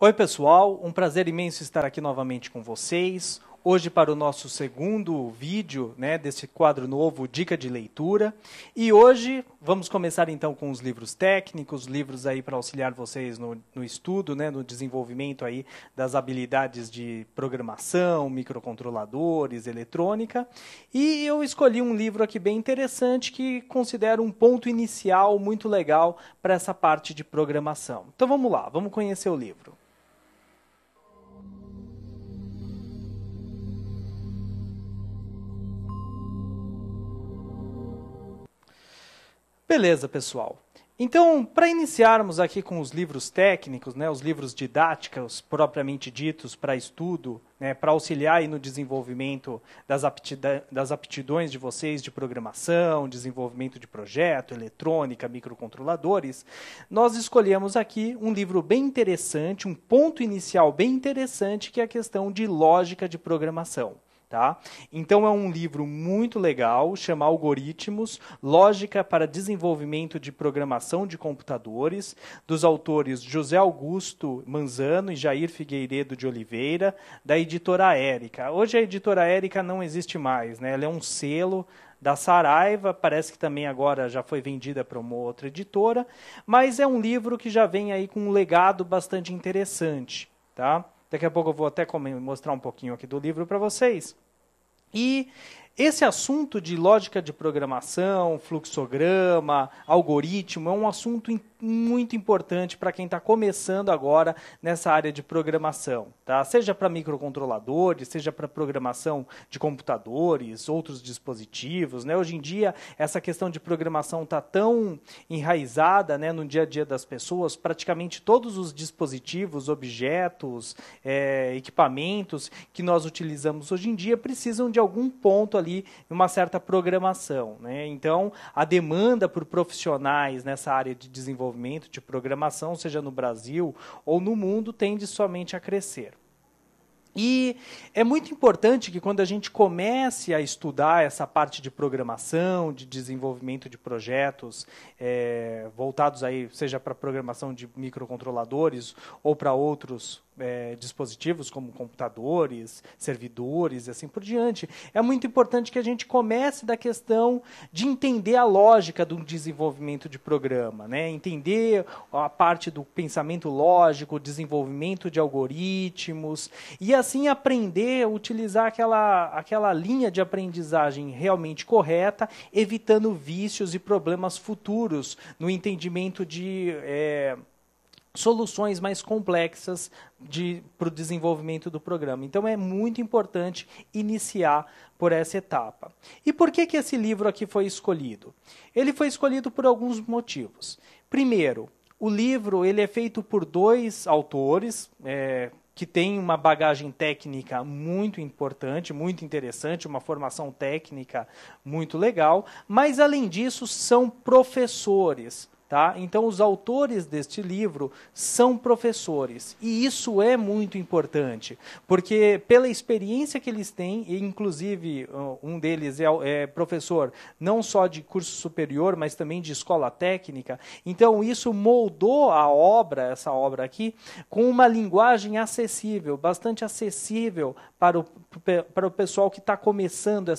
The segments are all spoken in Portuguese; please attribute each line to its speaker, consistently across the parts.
Speaker 1: Oi pessoal, um prazer imenso estar aqui novamente com vocês. Hoje para o nosso segundo vídeo, desse quadro novo, Dica de Leitura. E hoje vamos começar então com os livros técnicos, livros aí para auxiliar vocês no estudo, no desenvolvimento aí das habilidades de programação, microcontroladores, eletrônica. E eu escolhi um livro aqui bem interessante que considero um ponto inicial muito legal para essa parte de programação. Então vamos lá, vamos conhecer o livro. Beleza, pessoal. Então, para iniciarmos aqui com os livros técnicos, os livros didáticos propriamente ditos para estudo, para auxiliar aí no desenvolvimento das aptidões de vocês de programação, desenvolvimento de projeto, eletrônica, microcontroladores, nós escolhemos aqui um livro bem interessante, um ponto inicial bem interessante, que é a questão de lógica de programação. Tá? Então é um livro muito legal, chama Algoritmos, Lógica para Desenvolvimento de Programação de Computadores, dos autores José Augusto Manzano e Jair Figueiredo de Oliveira, da editora Érica. Hoje a editora Érica não existe mais, ela é um selo da Saraiva, parece que também agora já foi vendida para uma outra editora, mas é um livro que já vem aí com um legado bastante interessante. Tá? Daqui a pouco eu vou até mostrar um pouquinho aqui do livro para vocês. E esse assunto de lógica de programação, fluxograma, algoritmo, é um assunto muito importante para quem está começando agora nessa área de programação. Tá? Seja para microcontroladores, seja para programação de computadores, outros dispositivos. Hoje em dia, essa questão de programação está tão enraizada no dia a dia das pessoas, praticamente todos os dispositivos, objetos, equipamentos que nós utilizamos hoje em dia precisam de algum ponto ali, uma certa programação. Então, a demanda por profissionais nessa área de desenvolvimento de programação, seja no Brasil ou no mundo, tende somente a crescer. E é muito importante que quando a gente comece a estudar essa parte de programação, de desenvolvimento de projetos voltados aí, seja para programação de microcontroladores ou para outros dispositivos como computadores, servidores e assim por diante, é muito importante que a gente comece da questão de entender a lógica do desenvolvimento de programa, entender a parte do pensamento lógico, desenvolvimento de algoritmos e assim aprender a utilizar aquela linha de aprendizagem realmente correta, evitando vícios e problemas futuros no entendimento de soluções mais complexas para o desenvolvimento do programa. Então, é muito importante iniciar por essa etapa. E por que esse livro aqui foi escolhido? Ele foi escolhido por alguns motivos. Primeiro, o livro ele é feito por dois autores, que têm uma bagagem técnica muito importante, muito interessante, uma formação técnica muito legal, mas, além disso, são professores. Tá? Então, os autores deste livro são professores, e isso é muito importante, porque pela experiência que eles têm, e inclusive um deles é professor não só de curso superior, mas também de escola técnica, então isso moldou a obra, essa obra aqui, com uma linguagem acessível, bastante acessível para o pessoal que está começando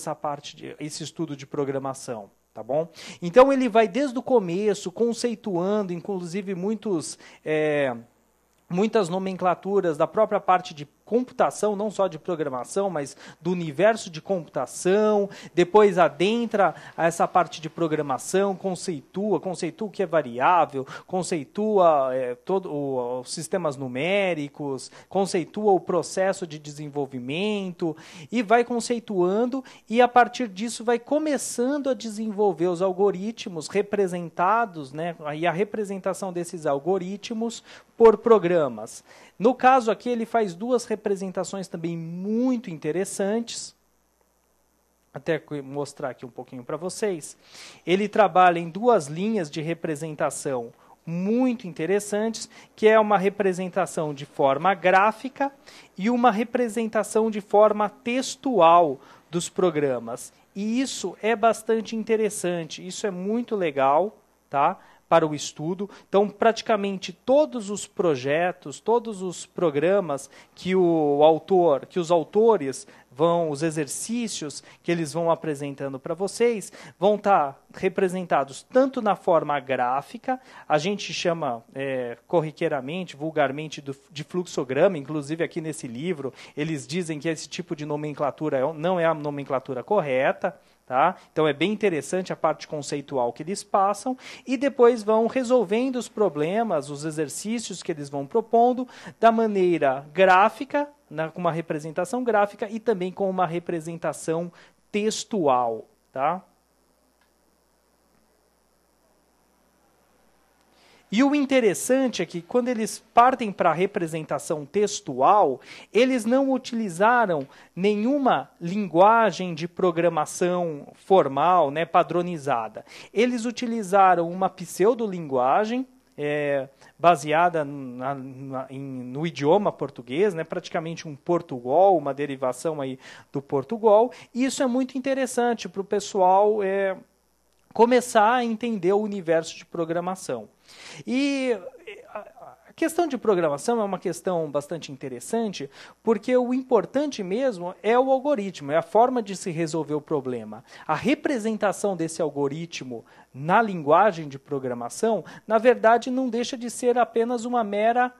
Speaker 1: esse estudo de programação. Tá bom? Então, ele vai desde o começo, conceituando, inclusive muitas nomenclaturas da própria parte de computação, não só de programação, mas do universo de computação, depois adentra essa parte de programação, conceitua o que é variável, conceitua os sistemas numéricos, conceitua o processo de desenvolvimento, e vai conceituando, e a partir disso vai começando a desenvolver os algoritmos representados, e a representação desses algoritmos por programas. No caso aqui, ele faz duas representações também muito interessantes. Até mostrar aqui um pouquinho para vocês. Ele trabalha em duas linhas de representação muito interessantes, que é uma representação de forma gráfica e uma representação de forma textual dos programas. E isso é bastante interessante, isso é muito legal, tá? para o estudo. Então, praticamente todos os projetos, todos os programas que os autores os exercícios que eles vão apresentando para vocês vão estar representados tanto na forma gráfica, a gente chama corriqueiramente, vulgarmente, de fluxograma, inclusive aqui nesse livro, eles dizem que esse tipo de nomenclatura não é a nomenclatura correta, tá? Então é bem interessante a parte conceitual que eles passam, e depois vão resolvendo os problemas, os exercícios que eles vão propondo, da maneira gráfica, com uma representação gráfica e também com uma representação textual, tá? E o interessante é que, quando eles partem para a representação textual, eles não utilizaram nenhuma linguagem de programação formal, né, padronizada. Eles utilizaram uma pseudolinguagem, baseada no idioma português, né, praticamente um portuguol, uma derivação aí do portuguol. E isso é muito interessante para o pessoal começar a entender o universo de programação. E a questão de programação é uma questão bastante interessante, porque o importante mesmo é o algoritmo, é a forma de se resolver o problema. A representação desse algoritmo na linguagem de programação, na verdade, não deixa de ser apenas uma mera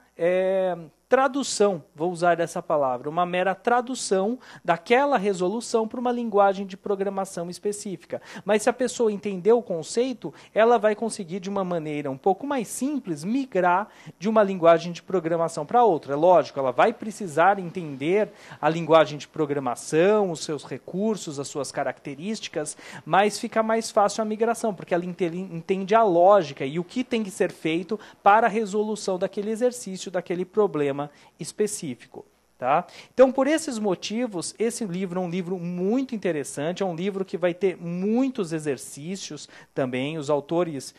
Speaker 1: tradução, vou usar essa palavra, uma mera tradução daquela resolução para uma linguagem de programação específica. Mas se a pessoa entender o conceito, ela vai conseguir, de uma maneira um pouco mais simples, migrar de uma linguagem de programação para outra. É lógico, ela vai precisar entender a linguagem de programação, os seus recursos, as suas características, mas fica mais fácil a migração, porque ela entende a lógica e o que tem que ser feito para a resolução daquele exercício, daquele problema específico. Tá? Então, por esses motivos, esse livro é um livro muito interessante, é um livro que vai ter muitos exercícios também. Os autores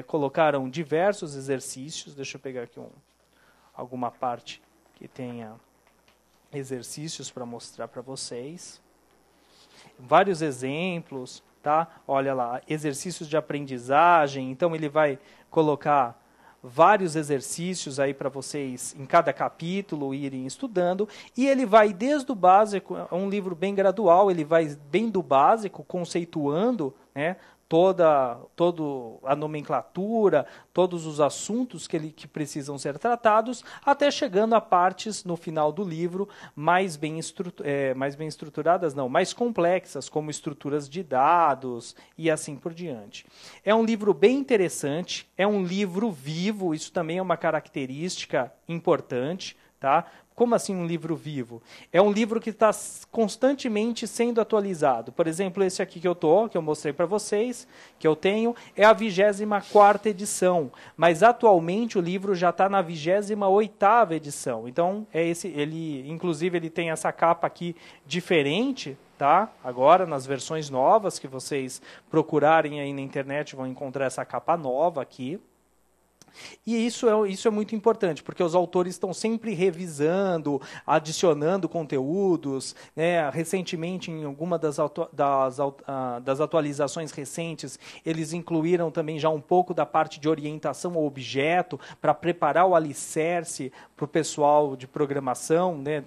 Speaker 1: colocaram diversos exercícios. Deixa eu pegar aqui alguma parte que tenha exercícios para mostrar para vocês. Vários exemplos, tá? Olha lá, exercícios de aprendizagem. Então, ele vai colocar vários exercícios aí para vocês, em cada capítulo, irem estudando, e ele vai desde o básico, é um livro bem gradual, ele vai bem do básico, conceituando, né, toda a nomenclatura, todos os assuntos que precisam ser tratados, até chegando a partes, no final do livro, mais bem estruturadas, não, mais complexas, como estruturas de dados e assim por diante. É um livro bem interessante, é um livro vivo, isso também é uma característica importante, tá? Como assim um livro vivo? É um livro que está constantemente sendo atualizado. Por exemplo, esse aqui que eu mostrei para vocês, que eu tenho, é a 24ª edição. Mas atualmente o livro já está na 28ª edição. Então, inclusive ele tem essa capa aqui diferente, tá? Agora, nas versões novas que vocês procurarem aí na internet, vão encontrar essa capa nova aqui. E isso é muito importante, porque os autores estão sempre revisando, adicionando conteúdos, né? Recentemente, em alguma das atualizações recentes, eles incluíram também já um pouco da parte de orientação ao objeto, para preparar o alicerce para o pessoal de programação, né?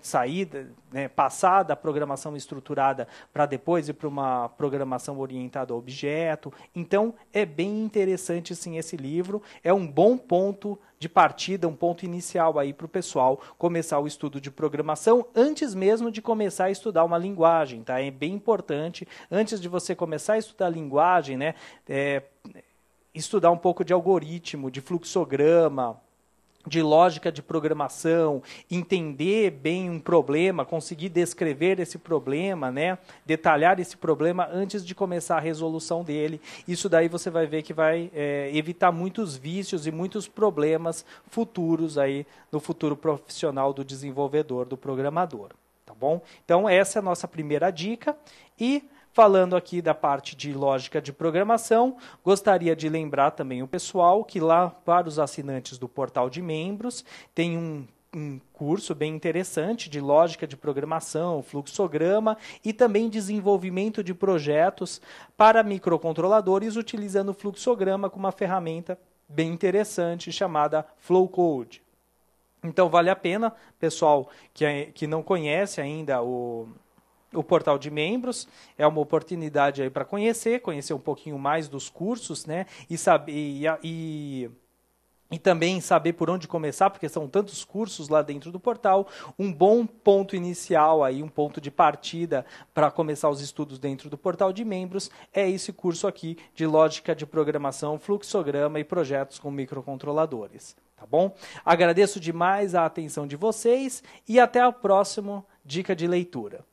Speaker 1: Passar da programação estruturada para depois ir para uma programação orientada ao objeto. Então, é bem interessante, sim, esse livro. É um bom ponto de partida, um ponto inicial aí para o pessoal começar o estudo de programação, antes mesmo de começar a estudar uma linguagem, tá? É bem importante, antes de você começar a estudar linguagem, né, estudar um pouco de algoritmo, de fluxograma, de lógica de programação, entender bem um problema, conseguir descrever esse problema, né? Detalhar esse problema antes de começar a resolução dele. Isso daí você vai ver que vai evitar muitos vícios e muitos problemas futuros aí no futuro profissional do desenvolvedor, do programador. Tá bom? Então, essa é a nossa primeira dica. E falando aqui da parte de lógica de programação, gostaria de lembrar também o pessoal que lá, para os assinantes do portal de membros, tem um curso bem interessante de lógica de programação, fluxograma e também desenvolvimento de projetos para microcontroladores utilizando o fluxograma como uma ferramenta bem interessante chamada Flowcode. Então vale a pena, pessoal que não conhece ainda o portal de membros, é uma oportunidade aí para conhecer um pouquinho mais dos cursos, né? E também saber por onde começar, porque são tantos cursos lá dentro do portal. Um bom ponto inicial, aí, um ponto de partida para começar os estudos dentro do portal de membros é esse curso aqui de lógica de programação, fluxograma e projetos com microcontroladores. Tá bom? Agradeço demais a atenção de vocês e até a próxima dica de leitura.